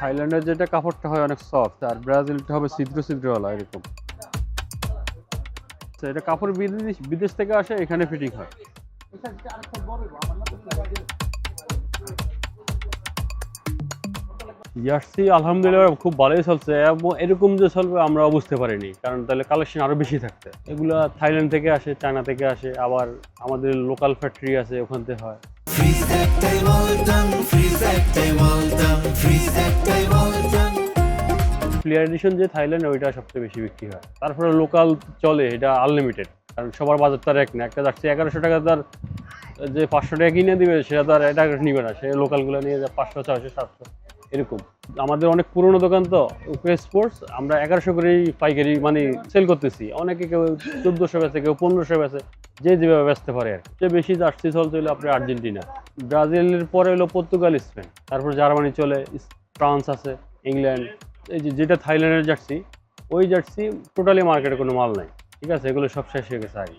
থাইল্যান্ডের যেটা কাপড়টা হয় অনেক সফট, আর ব্রাজিলটা হবে ছিদ্র ছিদ্রওয়ালা এরকম। তো এটা কাপড় বিদেশ বিদেশ থেকে আসে, এখানে ফিটিং হয়। জার্সি আলহামদুলিল্লাহ খুব ভালোই চলছে, এবং এরকম যে চলবে আমরা বুঝতে পারিনি, কারণ তাহলে কালেকশন আরো বেশি থাকতে। এগুলা থাইল্যান্ড থেকে আসে, চায়না থেকে আসে, আবার আমাদের লোকাল ফ্যাক্টরি আছে ওখান থেকে হয়। ফ্লিয়ার এডিশন যে থাইল্যান্ড, ওইটা সবচেয়ে বেশি বিক্রি হয়। তারপরে লোকাল চলে, এটা আনলিমিটেড, কারণ সবার বাজার তার এক না। একটা জার্সি 1100 টাকা তার যে 500 টাকা কিনে দিবে, সেটা তার এটা নিবে না, সে লোকালগুলো নিয়ে যায় 500, 600, 700 এরকম। আমাদের অনেক পুরনো দোকান তো স্পোর্টস, আমরা 1100 করেই পাইকারি মানে সেল করতেছি। অনেকে কেউ 1400 বেচে, কেউ 1500 বেচে, যে যেভাবে বেচতে পারে আর কি। সবচেয়ে বেশি জার্সি চলতে হলো আপনার আর্জেন্টিনা, ব্রাজিলের পরে হলো পর্তুগাল, স্পেন, তারপর জার্মানি চলে, ফ্রান্স আছে, ইংল্যান্ড। এই যেটা থাইল্যান্ডের জার্সি, ওই জার্সি টোটালি মার্কেটে কোনো মাল নাই, ঠিক আছে, এগুলো সব শেষ হয়ে গেছে আগে।